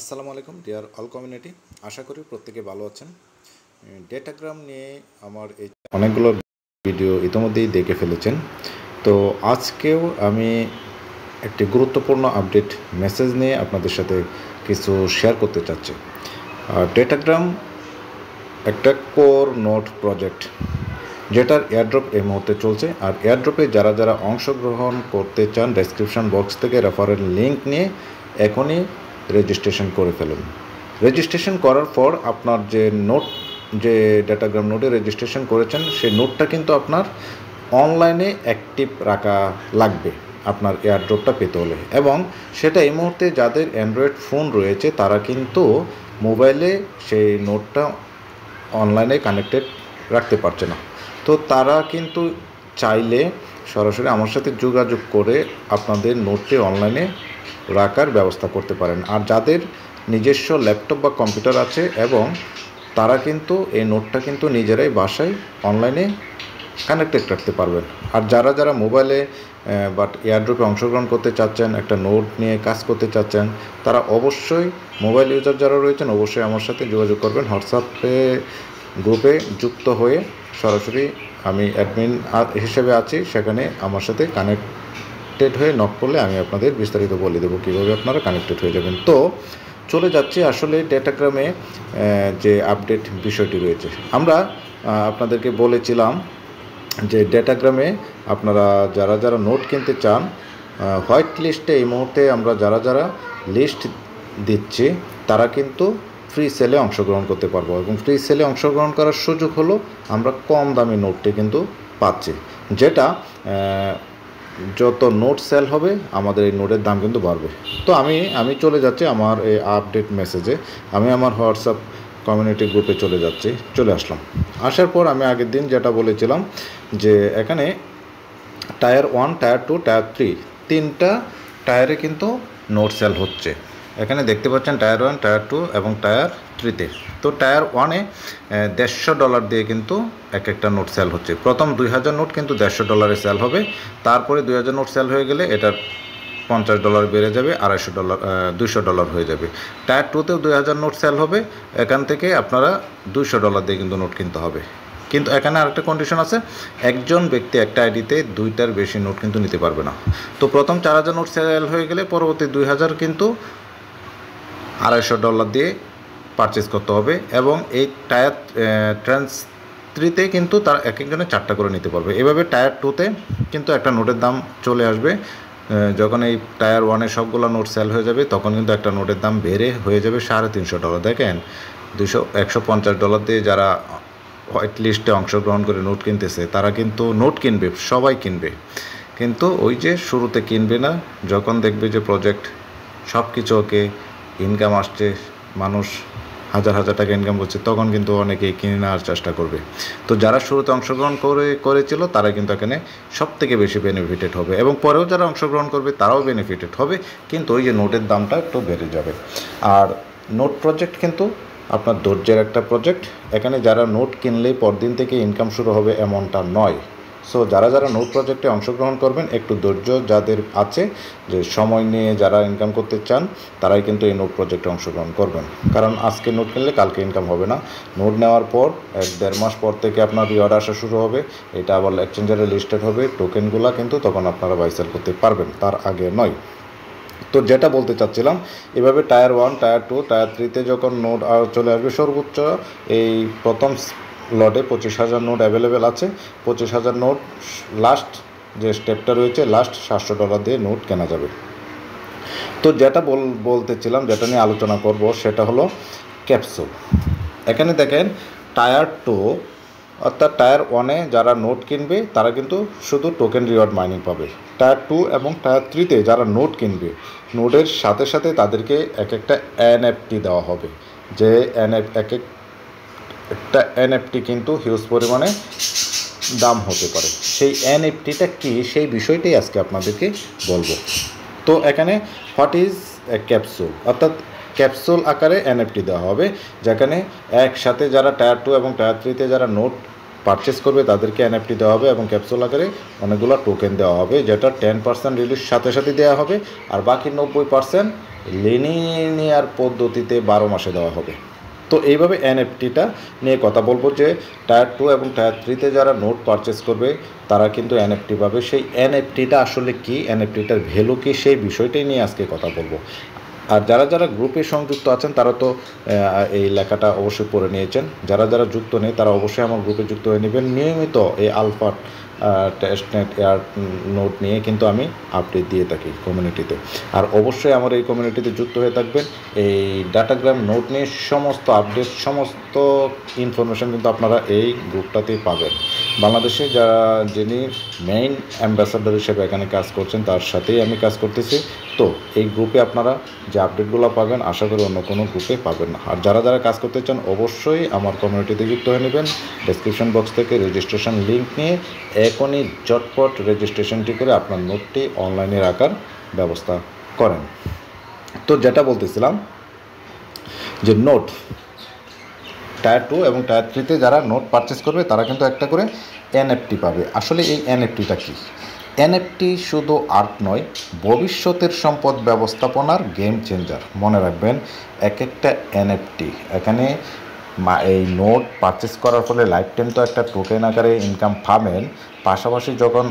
আসসালামু আলাইকুম deer all community, আশা করি প্রত্যেকে ভালো আছেন। ডেটাগ্রাম নিয়ে আমার এই অনেকগুলো ভিডিও ইতিমধ্যেই দেখে ফেলেছেন। তো আজকেও আমি একটি গুরুত্বপূর্ণ আপডেট মেসেজ নিয়ে আপনাদের সাথে কিছু শেয়ার করতে চাচ্ছি। ডেটাগ্রাম একটা কোর নোড প্রজেক্ট, যেটার এয়ারড্রপ এই মুহূর্তে চলছে। আর এয়ারড্রপে যারা যারা অংশগ্রহণ করতে চান, ডেসক্রিপশন বক্স থেকে রেফারেল লিঙ্ক নিয়ে এখনই রেজিস্ট্রেশন করে ফেলুন। রেজিস্ট্রেশন করার পর আপনার যে ডেটাগ্রাম নোডে রেজিস্ট্রেশন করেছেন সেই নোডটা কিন্তু আপনার অনলাইনে অ্যাক্টিভ রাখা লাগবে আপনার এয়ারড্রপটা পেতে হলে। এবং সেটা এই মুহূর্তে যাদের অ্যান্ড্রয়েড ফোন রয়েছে তারা কিন্তু মোবাইলে সেই নোডটা অনলাইনে কানেক্টেড রাখতে পারছে না। তো তারা কিন্তু চাইলে সরাসরি আমার সাথে যোগাযোগ করে আপনাদের নোটটি অনলাইনে রাখার ব্যবস্থা করতে পারেন। আর যাদের নিজস্ব ল্যাপটপ বা কম্পিউটার আছে এবং তারা কিন্তু এই নোটটা কিন্তু নিজেরাই বাসায় অনলাইনে কানেক্টেড রাখতে পারবেন। আর যারা যারা মোবাইলে বাট এয়ারড্রপে অংশগ্রহণ করতে চাচ্ছেন, একটা নোট নিয়ে কাজ করতে চাচ্ছেন, তারা অবশ্যই মোবাইল ইউজার যারা রয়েছেন অবশ্যই আমার সাথে যোগাযোগ করবেন। হোয়াটসঅ্যাপে গ্রুপে যুক্ত হয়ে সরাসরি আমি অ্যাডমিন হিসেবে আছি, সেখানে আমার সাথে কানেক্টেড হয়ে নক করলে আমি আপনাদের বিস্তারিত বলে দেবো কীভাবে আপনারা কানেক্টেড হয়ে যাবেন। তো চলে যাচ্ছি আসলে ডেটাগ্রামে যে আপডেট বিষয়টি রয়েছে। আমরা আপনাদেরকে বলেছিলাম যে ডেটাগ্রামে আপনারা যারা যারা নোট কিনতে চান, হোয়াইট লিস্টে এই মুহূর্তে আমরা যারা যারা লিস্ট দিচ্ছি তারা কিন্তু ফ্রি সেলে অংশগ্রহণ করতে পারবো। এবং ফ্রি সেলে অংশগ্রহণ করার সুযোগ হলো আমরা কম দামি নোটটি কিন্তু পাচ্ছি, যেটা যত নোট সেল হবে আমাদের এই নোটের দাম কিন্তু বাড়বে। তো আমি চলে যাচ্ছি আমার এই আপডেট মেসেজে। আমি আমার হোয়াটসঅ্যাপ কমিউনিটি গ্রুপে চলে আসলাম। আসার পর আমি আগের দিন যেটা বলেছিলাম যে এখানে টায়ার 1, টায়ার 2, টায়ার 3 তিনটা টায়ারে কিন্তু নোট সেল হচ্ছে। এখানে দেখতে পাচ্ছেন টায়ার 1, টায়ার 2 এবং টায়ার 3-তে। তো টায়ার 1-এ $150 দিয়ে কিন্তু এক একটা নোট সেল হচ্ছে। প্রথম 2000 নোট কিন্তু $150 সেল হবে। তারপরে 2000 নোট সেল হয়ে গেলে এটা $50 বেড়ে যাবে, $200 হয়ে যাবে। টায়ার 2-তেও 2000 নোট সেল হবে। এখান থেকে আপনারা $200 দিয়ে কিন্তু নোট কিনতে হবে। কিন্তু এখানে আরেকটা কন্ডিশন আছে, একজন ব্যক্তি একটা আইডিতে 2টার বেশি নোট কিন্তু নিতে পারবে না। তো প্রথম 4000 নোট সেল হয়ে গেলে পরবর্তী 2000 কিন্তু $250 দিয়ে পারচেস করতে হবে। এবং এই টায়ার ট্রান্স 3-তে কিন্তু তার এক একজনে 4টা করে নিতে পারবে। এভাবে টায়ার 2-তে কিন্তু একটা নোটের দাম চলে আসবে। যখন এই টায়ার 1-এ সবগুলো নোট সেল হয়ে যাবে তখন কিন্তু একটা নোটের দাম বেড়ে হয়ে যাবে $350। দেখেন $150 দিয়ে যারা হোয়াইট লিস্টে অংশগ্রহণ করে নোট কিনতেছে তারা কিন্তু নোট কিনবে, সবাই কিনবে, কিন্তু ওই যে শুরুতে কিনবে না, যখন দেখবে যে প্রজেক্ট সব কিছু ওকে, ইনকাম আসছে, মানুষ হাজার হাজার টাকা ইনকাম করছে, তখন কিন্তু অনেকেই কিনে নেওয়ার চেষ্টা করবে। তো যারা শুরুতে অংশগ্রহণ করেছিল তারা কিন্তু এখানে সবথেকে বেশি বেনিফিটেড হবে এবং পরেও যারা অংশগ্রহণ করবে তারাও বেনিফিটেড হবে, কিন্তু ওই যে নোটের দামটা একটু বেড়ে যাবে। আর নোট প্রজেক্ট কিন্তু আপনার ধৈর্যের একটা প্রজেক্ট। এখানে যারা নোট কিনলেই পরদিন থেকে ইনকাম শুরু হবে এমনটা নয়। সো যারা যারা নোট প্রজেক্টে অংশগ্রহণ করবেন, একটু ধৈর্য যাদের আছে, যে সময় নিয়ে যারা ইনকাম করতে চান তারাই কিন্তু এই নোট প্রজেক্টে অংশগ্রহণ করবেন। কারণ আজকে নোট কিনলে কালকে ইনকাম হবে না। নোট নেওয়ার পর 1-1.5 মাস পর থেকে আপনার রিওয়ার্ড আসা শুরু হবে। এটা আবার এক্সচেঞ্জারে লিস্টেড হবে টোকেনগুলো, কিন্তু তখন আপনারা বাই সেল করতে পারবেন, তার আগে নয়। তো যেটা বলতে চাচ্ছিলাম, এভাবে টায়ার 1, টায়ার 2, টায়ার 3-তে যখন নোট চলে আসবে, সর্বোচ্চ এই প্রথম লটে 25,000 নোট অ্যাভেলেবেল আছে। 25,000 নোট লাস্ট যে স্টেপটা রয়েছে, লাস্ট $700 দিয়ে নোট কেনা যাবে। তো যেটা বলতেছিলাম, যেটা নিয়ে আলোচনা করব সেটা হলো ক্যাপসুল। এখানে দেখেন টায়ার 2 অর্থাৎ টায়ার 1-এ যারা নোট কিনবে তারা কিন্তু শুধু টোকেন রিওয়ার্ড মাইনিং পাবে। টায়ার 2 এবং টায়ার 3-তে যারা নোট কিনবে, নোটের সাথে সাথে তাদেরকে এক একটা NFT দেওয়া হবে। যে একটা NFT কিন্তু হিউজ পরিমাণে দাম হতে পারে। সেই NFTটা কি, সেই বিষয়টাই আজকে আপনাদেরকে বলবো। তো এখানে হোয়াট ইজ এ ক্যাপসুল, অর্থাৎ ক্যাপসুল আকারে NFT দেওয়া হবে, যেখানে একসাথে যারা টায়ার 2 এবং টায়ার 3-তে যারা নোট পারচেস করবে তাদেরকে এনএফটি দেওয়া হবে এবং ক্যাপসুল আকারে অনেকগুলো টোকেন দেওয়া হবে, যেটা 10% রিলিজ সাথে সাথে দেওয়া হবে, আর বাকি 90% লিনিয়ার পদ্ধতিতে 12 মাসে দেওয়া হবে। তো এইভাবে এনএফটিটা নিয়ে কথা বলবো যে টায়ার 2 এবং টায়ার 3-তে যারা নোট পারচেস করবে তারা কিন্তু এনএফটি পাবে। সেই এনএফটিটা আসলে কি, এনএফটিটার ভ্যালু কি, সেই বিষয়টাই নিয়ে আজকে কথা বলবো। আর যারা যারা গ্রুপে সংযুক্ত আছেন তারা তো এই লেখাটা অবশ্যই পড়ে নিয়েছেন। যারা যারা যুক্ত নেই তারা অবশ্যই আমার গ্রুপে যুক্ত হয়ে নেবেন। নিয়মিত এই আলফা টেস্টনেট এয়ার নোট নিয়ে কিন্তু আমি আপডেট দিয়ে থাকি কমিউনিটিতে। আর অবশ্যই আমার এই কমিউনিটিতে যুক্ত হয়ে থাকবেন। এই ডাটাগ্রাম নোট নিয়ে সমস্ত আপডেট, সমস্ত ইনফরমেশন কিন্তু আপনারা এই গ্রুপটাতেই পাবেন। বাংলাদেশে যিনি মেইন অ্যাম্বাসাডার হিসেবে এখানে কাজ করছেন তার সাথেই আমি কাজ করতেছি। তো এই গ্রুপে আপনারা যে আপডেটগুলো পাবেন আশা করি অন্য কোনো গ্রুপে পাবেন না। আর যারা যারা কাজ করতে চান অবশ্যই আমার কমিউনিটিতে যুক্ত হয়ে নেবেন। ডেসক্রিপশন বক্স থেকে রেজিস্ট্রেশন লিঙ্ক নিয়ে এখনই ঝটপট রেজিস্ট্রেশনটি করে আপনার নোটটি অনলাইনে রাখার ব্যবস্থা করেন। তো যেটা বলতেছিলাম যে নোট টায়ার 2 এবং টায়ার 3-তে যারা নোট পারচেস করবে তারা কিন্তু একটা করে এনএফটি পাবে। আসলে এই এনএফটিটা কি? এনএফটি শুধু আর্ট নয়, ভবিষ্যতের সম্পদ ব্যবস্থাপনার গেম চেঞ্জার। মনে রাখবেন, এক একটা এনএফটি এখানে এই নোট পারচেস করার ফলে লাইফ টাইম তো একটা টোকেন আকারে ইনকাম পাবেন, পাশাপাশি যখন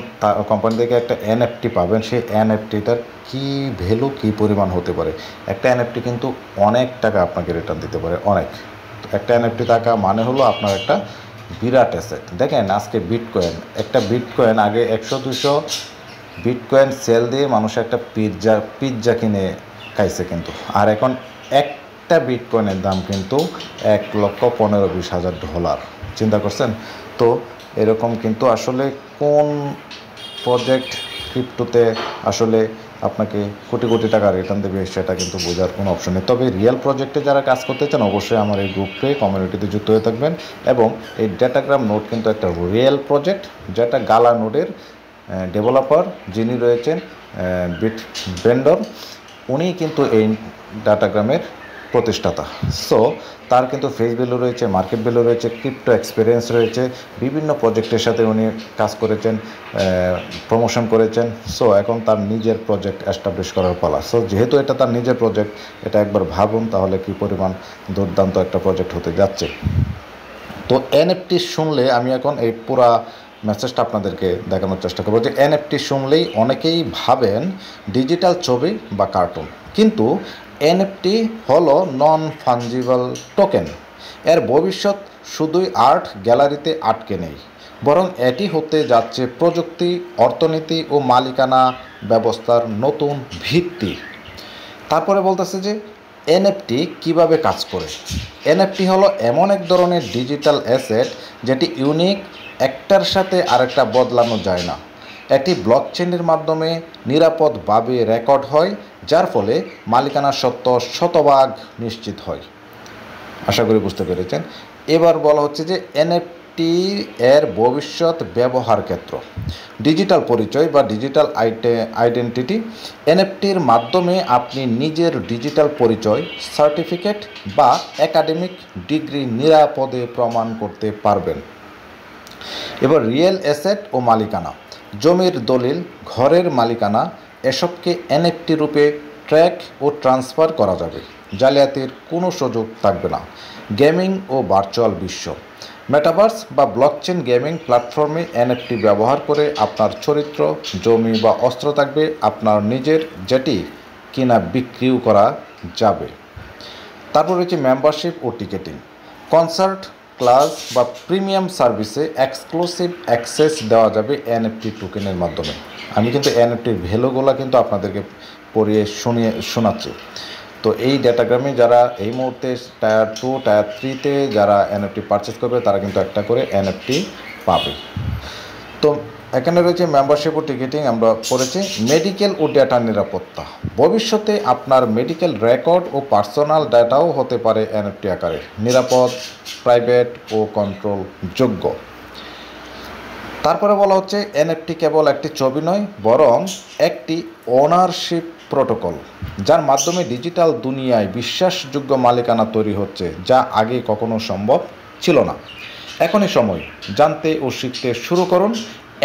কোম্পানি থেকে একটা এনএফটি পাবেন সেই এনএফটিটার কী ভ্যালু, কী পরিমাণ হতে পারে। একটা এনএফটি কিন্তু অনেক টাকা আপনাকে রিটার্ন দিতে পারে, অনেক। একটা এনএফটি টাকা মানে হলো আপনার একটা বিরাট অ্যাসেট। দেখেন আজকে একটা বিটকয়েন আগে 100-200 বিটকয়েন সেল দিয়ে মানুষ একটা পিৎজা কিনে খাইছে কিন্তু, আর এখন একটা বিটকয়েনের দাম কিন্তু $1,15,20,000। চিন্তা করছেন? তো এরকম কিন্তু আসলে কোন প্রজেক্ট ক্রিপ্টোতে আসলে আপনাকে কোটি কোটি টাকা রিটার্ন দেবে সেটা কিন্তু বোঝার কোনো অপশন নেই। তবে রিয়েল প্রজেক্টে যারা কাজ করতে চান অবশ্যই আমার এই গ্রুপে কমিউনিটিতে যুক্ত হয়ে থাকবেন। এবং এই ডেটাগ্রাম নোট কিন্তু একটা রিয়েল প্রজেক্ট, যেটা গালা নোডের ডেভেলপার যিনি রয়েছেন বিট ভেন্ডর, উনি কিন্তু এই ডাটাগ্রামের প্রতিষ্ঠাতা। সো তার কিন্তু ফেস ভ্যালু রয়েছে, মার্কেট ভ্যালু রয়েছে, ক্রিপ্টো এক্সপিরিয়েন্স রয়েছে, বিভিন্ন প্রজেক্টের সাথে উনি কাজ করেছেন, প্রমোশন করেছেন। সো এখন তার নিজের প্রজেক্ট এস্টাবলিশ করার পালা। সো যেহেতু এটা তার নিজের প্রজেক্ট, এটা একবার ভাবুন তাহলে কী পরিমাণ দুর্দান্ত একটা প্রজেক্ট হতে যাচ্ছে। তো এনএফটি শুনলে আমি এখন এই পুরা মেসেজটা আপনাদেরকে দেখানোর চেষ্টা করবো যে এনএফটি শুনলেই অনেকেই ভাবেন ডিজিটাল ছবি বা কার্টুন, কিন্তু এনএফটি হলো নন ফাঞ্জিবল টোকেন। এর ভবিষ্যৎ শুধুই আর্ট গ্যালারিতে আটকে নেই, বরং এটি হতে যাচ্ছে প্রযুক্তি, অর্থনীতি ও মালিকানা ব্যবস্থার নতুন ভিত্তি। তারপরে বলতেছে যে এনএফটি কিভাবে কাজ করে। এনএফটি হলো এমন এক ধরনের ডিজিটাল অ্যাসেট যেটি ইউনিক, একটার সাথে আরেকটা বদলানো যায় না। এটি ব্লকচেনের মাধ্যমে নিরাপদভাবে রেকর্ড হয়, যার ফলে মালিকানা সত্ত্ব শতভাগ নিশ্চিত হয়। আশা করি বুঝতে পেরেছেন। এবার বলা হচ্ছে যে এনএফটি এর ভবিষ্যৎ ব্যবহার ক্ষেত্র। ডিজিটাল পরিচয় বা ডিজিটাল আইডেন্টিটি। এনএফটির মাধ্যমে আপনি নিজের ডিজিটাল পরিচয়, সার্টিফিকেট বা একাডেমিক ডিগ্রি নিরাপদে প্রমাণ করতে পারবেন। এবার রিয়েল অ্যাসেট ও মালিকানা। জমির দলিল, ঘরের মালিকানা, এসবকে এনএফটি রূপে ট্র্যাক ও ট্রান্সফার করা যাবে। জালিয়াতির কোনো সুযোগ থাকবে না। গেমিং ও ভার্চুয়াল বিশ্ব। মেটাভার্স বা ব্লকচেন গেমিং প্ল্যাটফর্মে এনএফটি ব্যবহার করে আপনার চরিত্র, জমি বা অস্ত্র থাকবে আপনার নিজের, যেটি কিনা বিক্রিও করা যাবে। তারপর রয়েছে মেম্বারশিপ ও টিকেটিং। কনসার্ট, ক্লাস বা প্রিমিয়াম সার্ভিসে এক্সক্লুসিভ অ্যাক্সেস দেওয়া যাবে এনএফটি টোকেনের মাধ্যমে। আমি কিন্তু এনএফটির ভ্যালুগুলো কিন্তু আপনাদেরকে পড়িয়ে শোনাচ্ছি। তো এই ডেটাগ্রামে যারা এই মুহূর্তে টায়ার 2, টায়ার 3-তে যারা এনএফটি পারচেস করবে তারা কিন্তু একটা করে এনএফটি পাবে। তো এখানে রয়েছে মেম্বারশিপ ও টিকেটিং, আমরা পড়েছি। মেডিকেল ও ডেটা নিরাপত্তা। ভবিষ্যতে আপনার মেডিকেল রেকর্ড ও পার্সোনাল ডেটাও হতে পারে এনএফটি আকারে, নিরাপদ, প্রাইভেট ও কন্ট্রোল যোগ্য। তারপরে বলা হচ্ছে এনএফটি কেবল একটি ছবি নয়, বরং একটি ওনারশিপ প্রোটোকল, যার মাধ্যমে ডিজিটাল দুনিয়ায় বিশ্বাসযোগ্য মালিকানা তৈরি হচ্ছে, যা আগে কখনো সম্ভব ছিল না। এখনই সময়, জানতে ও শিখতে শুরু করুন।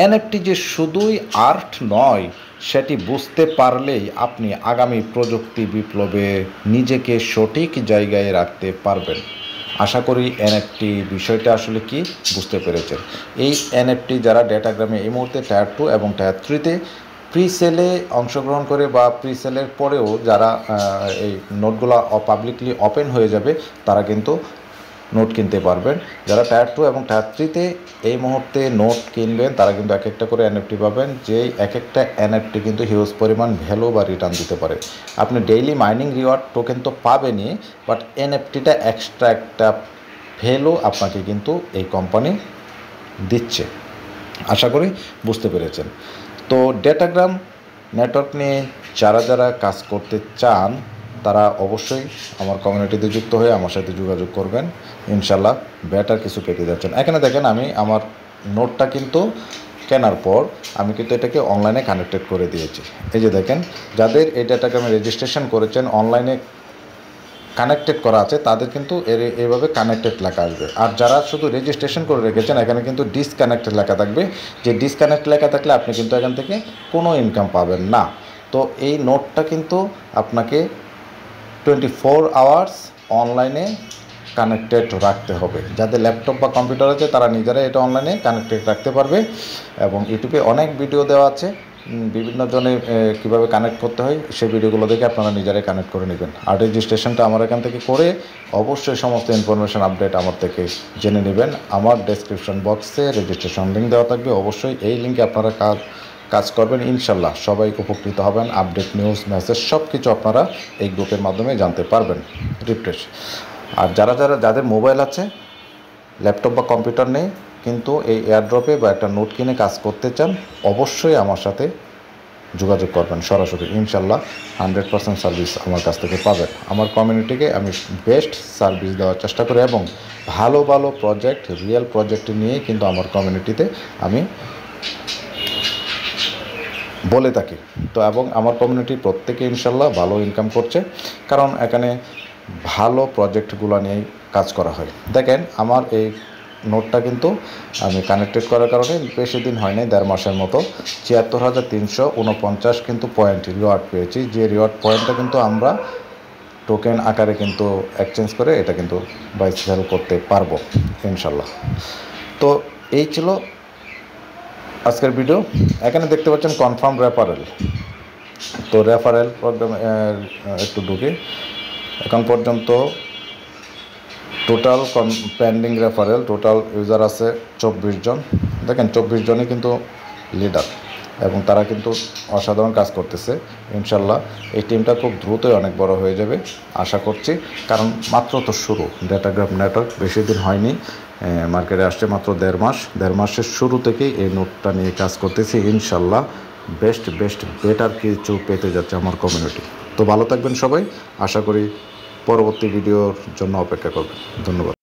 এনএফটি যে শুধুই আর্ট নয়, সেটি বুঝতে পারলেই আপনি আগামী প্রযুক্তি বিপ্লবে নিজেকে সঠিক জায়গায় রাখতে পারবেন। আশা করি এনএফটি বিষয়টা আসলে কি বুঝতে পেরেছেন। এই এনএফটি যারা ডেটাগ্রামে এই মুহূর্তে টায়ার 2 এবং টায়ার 3-তে প্রিসেলে অংশগ্রহণ করে বা প্রিসেলের পরেও যারা এই নোটগুলো পাবলিকলি ওপেন হয়ে যাবে, তারা কিন্তু নোট কিনতে পারবেন। যারা টায়ার 2 এবং টায়ার 3-তে এই মুহূর্তে নোট কিনবেন, তারা কিন্তু এক একটা করে এনএফটি পাবেন, যেই এক একটা এনএফটি কিন্তু হিউজ পরিমাণ ভ্যালু বা রিটার্ন দিতে পারে। আপনি ডেইলি মাইনিং রিওয়ার্ড টোকেন তো পাবেনই, বাট এনএফটিটা এক্সট্রা একটা ভ্যালু আপনাকে কিন্তু এই কোম্পানি দিচ্ছে। আশা করি বুঝতে পেরেছেন। তো ডেটাগ্রাম নেটওয়ার্ক নিয়ে যারা যারা কাজ করতে চান, তারা অবশ্যই আমার কমিউনিটিতে যুক্ত হয়ে আমার সাথে যোগাযোগ করবেন। ইনশাল্লাহ বেটার কিছু পেতে যাচ্ছেন। এখানে দেখেন আমি আমার নোটটা কিন্তু কেনার পর আমি কিন্তু এটাকে অনলাইনে কানেক্টেড করে দিয়েছি। এই যে দেখেন, যাদের এই ডেটাগ্রামে রেজিস্ট্রেশন করেছেন, অনলাইনে কানেক্টেড করা আছে, তাদের কিন্তু এইভাবে কানেক্টেড লেখা আসবে। আর যারা শুধু রেজিস্ট্রেশন করে রেখেছেন, এখানে কিন্তু ডিসকানেক্টেড লেখা থাকবে। যে ডিসকানেক্ট লেখা থাকলে আপনি কিন্তু এখান থেকে কোনো ইনকাম পাবেন না। তো এই নোটটা কিন্তু আপনাকে 24 আওয়ার্স অনলাইনে কানেক্টেড রাখতে হবে। যাদের ল্যাপটপ বা কম্পিউটার আছে, তারা নিজেরা এটা অনলাইনে কানেক্টেড রাখতে পারবে। এবং ইউটিউবে অনেক ভিডিও দেওয়া আছে বিভিন্ন জনে কীভাবে কানেক্ট করতে হয়, সেই ভিডিওগুলো দেখে আপনারা নিজেরাই কানেক্ট করে নেবেন। আর রেজিস্ট্রেশনটা আমার এখান থেকে করে অবশ্যই সমস্ত ইনফরমেশান আপডেট আমার থেকে জেনে নেবেন। আমার ডেসক্রিপশন বক্সে রেজিস্ট্রেশন লিঙ্ক দেওয়া থাকবে, অবশ্যই এই লিঙ্কে আপনারা কাজ করবেন। ইনশাল্লাহ সবাই উপকৃত হবেন। আপডেট, নিউজ, মেসেজ সব কিছু আপনারা এই গ্রুপের মাধ্যমে জানতে পারবেন। রিফ্রেশ। আর যাদের মোবাইল আছে, ল্যাপটপ বা কম্পিউটার নেই, কিন্তু এই এয়ারড্রপে বা একটা নোট কিনে কাজ করতে চান, অবশ্যই আমার সাথে যোগাযোগ করবেন সরাসরি। ইনশাল্লাহ 100% সার্ভিস আমার কাছ থেকে পাবেন। আমার কমিউনিটিকে আমি বেস্ট সার্ভিস দেওয়ার চেষ্টা করি এবং ভালো ভালো প্রজেক্ট, রিয়েল প্রজেক্ট নিয়ে কিন্তু আমার কমিউনিটিতে আমি বলে থাকি। তো এবং আমার কমিউনিটি প্রত্যেকে ইনশাল্লাহ ভালো ইনকাম করছে, কারণ এখানে ভালো প্রজেক্টগুলো নিয়েই কাজ করা হয়। দেখেন আমার এই নোটটা কিন্তু আমি কানেক্টেড করার কারণে বেশি দিন হয়নি, 1.5 মাসের মতো 74,349 কিন্তু পয়েন্ট রিওয়ার্ড পেয়েছি। যে রিওয়ার্ড পয়েন্টটা কিন্তু আমরা টোকেন আকারে কিন্তু এক্সচেঞ্জ করে এটা কিন্তু বাই সেল করতে পারবো ইনশাল্লাহ। তো এই ছিল আজকের ভিডিও। এখানে দেখতে পাচ্ছেন কনফার্ম রেফারেল। তো রেফারেল প্রোগ্রামে একটু ঢুকে এখন পর্যন্ত total pending referral, total user আছে 24 জন। দেখেন 24 জনই কিন্তু লিডার এবং তারা কিন্তু অসাধারণ কাজ করতেছে। ইনশাল্লাহ এই টিমটা খুব দ্রুতই অনেক বড় হয়ে যাবে আশা করছি, কারণ মাত্র তো শুরু। ডেটাগ্রাম নেটওয়ার্ক বেশি দিন হয়নি, মার্কেটে আসছে মাত্র 1.5 মাস। 1.5 মাসের শুরু থেকেই এই নোটটা নিয়ে কাজ করতেছি। ইনশাল্লাহ বেস্ট বেটার কিছু পেতে যাচ্ছে আমার কমিউনিটি। তো ভালো থাকবেন সবাই, আশা করি পরবর্তী ভিডিওর জন্য অপেক্ষা করবেন। ধন্যবাদ।